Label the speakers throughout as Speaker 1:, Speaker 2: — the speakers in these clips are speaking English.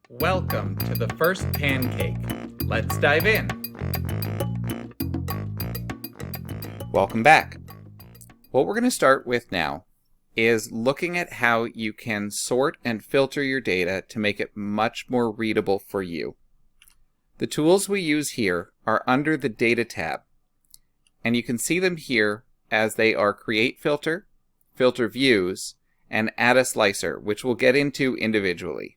Speaker 1: Welcome to the first pancake. Let's dive in. Welcome back. What we're going to start with now is looking at how you can sort and filter your data to make it much more readable for you. The tools we use here are under the Data tab, and you can see them here as they are Create Filter, Filter Views, and Add a Slicer, which we'll get into individually.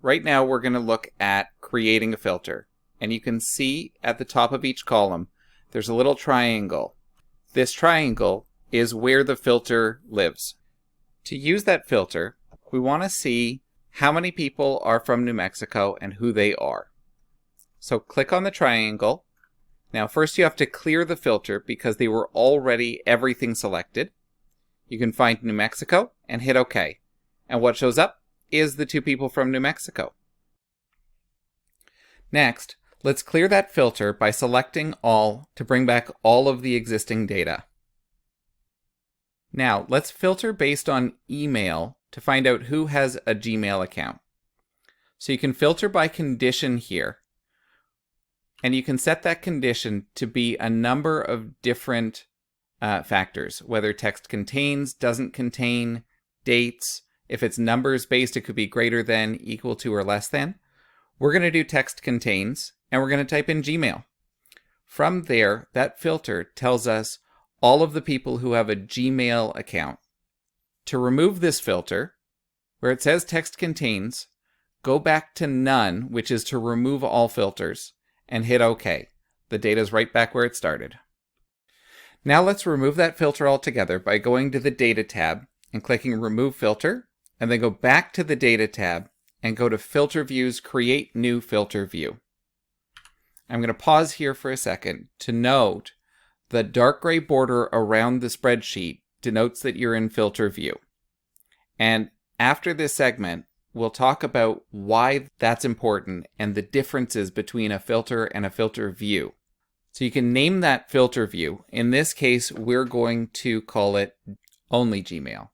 Speaker 1: Right now we're going to look at creating a filter, and you can see at the top of each column there's a little triangle. This triangle is where the filter lives. To use that filter, we want to see how many people are from New Mexico and who they are. So click on the triangle. Now first you have to clear the filter because they were already everything selected. You can find New Mexico and hit OK. And what shows up is the two people from New Mexico. Next, let's clear that filter by selecting all to bring back all of the existing data. Now, let's filter based on email to find out who has a Gmail account. So you can filter by condition here, and you can set that condition to be a number of different factors, whether text contains, doesn't contain, dates. If it's numbers based, it could be greater than, equal to, or less than. We're going to do text contains, and we're going to type in Gmail. From there, that filter tells us all of the people who have a Gmail account. To remove this filter, where it says text contains, go back to none, which is to remove all filters, and hit OK. The data is right back where it started. Now let's remove that filter altogether by going to the Data tab and clicking Remove Filter, and then go back to the Data tab and go to Filter Views, Create New Filter View. I'm going to pause here for a second to note the dark gray border around the spreadsheet denotes that you're in Filter View. And after this segment, we'll talk about why that's important and the differences between a filter and a filter view. So you can name that filter view. In this case, we're going to call it Only Gmail.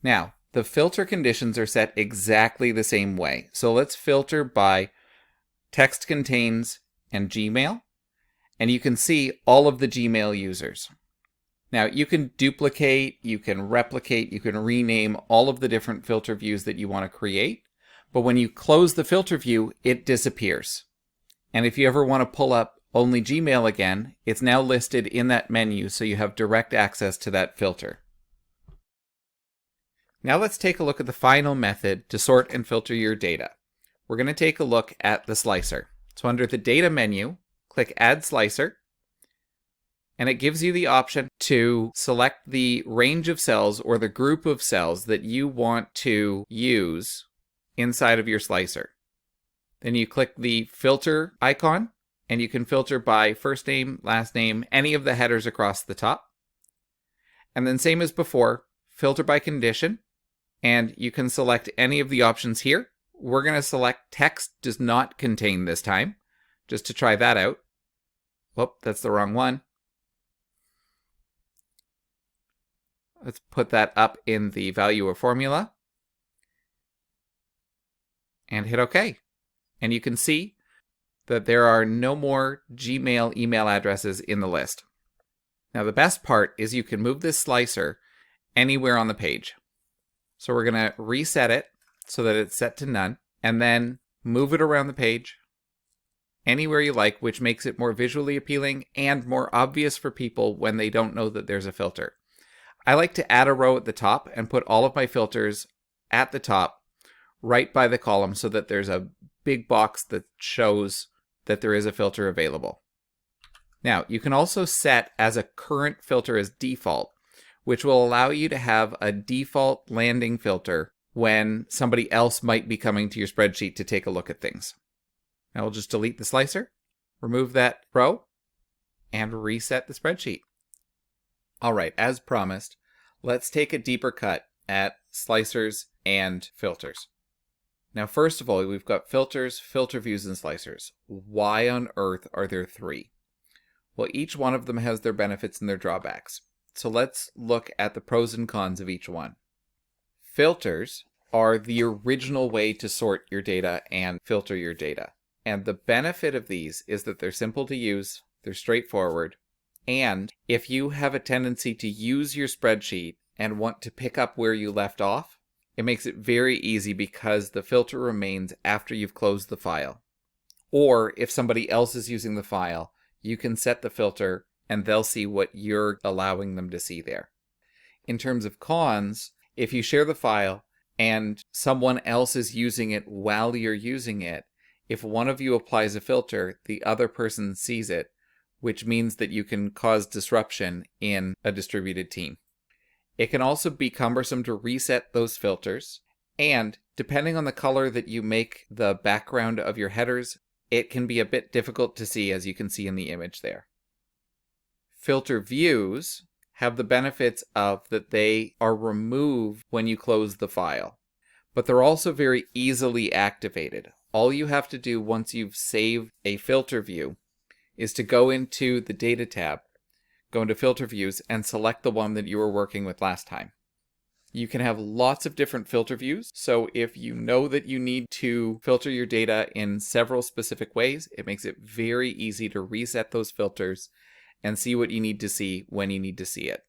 Speaker 1: Now, the filter conditions are set exactly the same way. So let's filter by text contains and Gmail. And you can see all of the Gmail users. Now, you can duplicate, you can replicate, you can rename all of the different filter views that you want to create. But when you close the filter view, it disappears. And if you ever want to pull up Only Gmail again, it's now listed in that menu, so you have direct access to that filter. Now let's take a look at the final method to sort and filter your data. We're going to take a look at the slicer. So under the Data menu, click Add Slicer, and it gives you the option to select the range of cells or the group of cells that you want to use inside of your slicer. Then you click the filter icon, and you can filter by first name, last name, any of the headers across the top. And then same as before, filter by condition, and you can select any of the options here. We're going to select text does not contain this time, just to try that out. Whoop, that's the wrong one. Let's put that up in the value or formula. And hit OK. And you can see that there are no more Gmail email addresses in the list. Now the best part is you can move this slicer anywhere on the page. So we're going to reset it so that it's set to none, and then move it around the page anywhere you like, which makes it more visually appealing and more obvious for people when they don't know that there's a filter. I like to add a row at the top and put all of my filters at the top right by the column so that there's a big box that shows that there is a filter available. Now, you can also set as a current filter as default, which will allow you to have a default landing filter when somebody else might be coming to your spreadsheet to take a look at things. Now we'll just delete the slicer, remove that row, and reset the spreadsheet. All right, as promised, let's take a deeper cut at slicers and filters. Now, first of all, we've got filters, filter views, and slicers. Why on earth are there three? Well, each one of them has their benefits and their drawbacks. So let's look at the pros and cons of each one. Filters are the original way to sort your data and filter your data. And the benefit of these is that they're simple to use, they're straightforward, and if you have a tendency to use your spreadsheet and want to pick up where you left off, it makes it very easy because the filter remains after you've closed the file. Or if somebody else is using the file, you can set the filter and they'll see what you're allowing them to see there. In terms of cons, if you share the file and someone else is using it while you're using it, if one of you applies a filter, the other person sees it, which means that you can cause disruption in a distributed team. It can also be cumbersome to reset those filters, and depending on the color that you make the background of your headers, it can be a bit difficult to see, as you can see in the image there. Filter views have the benefits of that they are removed when you close the file, but they're also very easily activated. All you have to do once you've saved a filter view is to go into the Data tab, go into Filter Views, and select the one that you were working with last time. You can have lots of different filter views, so if you know that you need to filter your data in several specific ways, it makes it very easy to reset those filters and see what you need to see when you need to see it.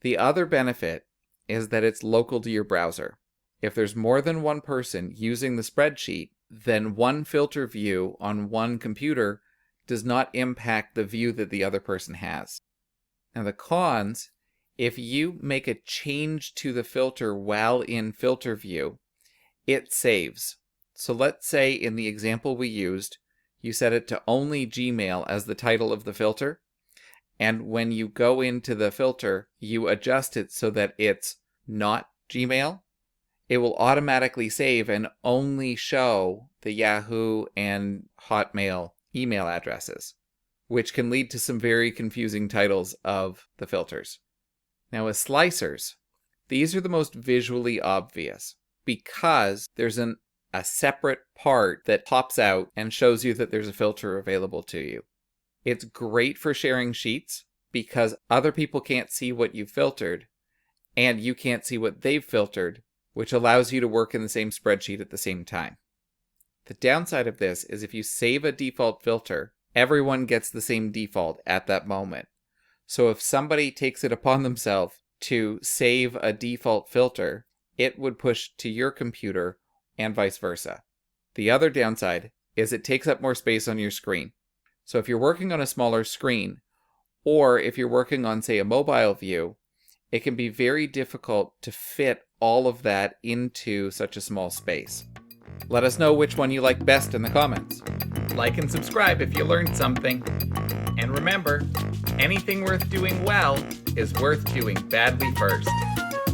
Speaker 1: The other benefit is that it's local to your browser. If there's more than one person using the spreadsheet, then one filter view on one computer does not impact the view that the other person has. Now the cons, if you make a change to the filter while in filter view, it saves. So let's say in the example we used, you set it to only Gmail as the title of the filter, and when you go into the filter, you adjust it so that it's not Gmail, it will automatically save and only show the Yahoo and Hotmail email addresses, which can lead to some very confusing titles of the filters. Now as slicers, these are the most visually obvious because there's a separate part that pops out and shows you that there's a filter available to you. It's great for sharing sheets because other people can't see what you've filtered and you can't see what they've filtered, which allows you to work in the same spreadsheet at the same time. The downside of this is if you save a default filter, everyone gets the same default at that moment. So if somebody takes it upon themselves to save a default filter, it would push to your computer and vice versa. The other downside is it takes up more space on your screen. So if you're working on a smaller screen, or if you're working on, say, a mobile view, it can be very difficult to fit all of that into such a small space. Let us know which one you like best in the comments. Like and subscribe if you learned something. And remember, anything worth doing well is worth doing badly first.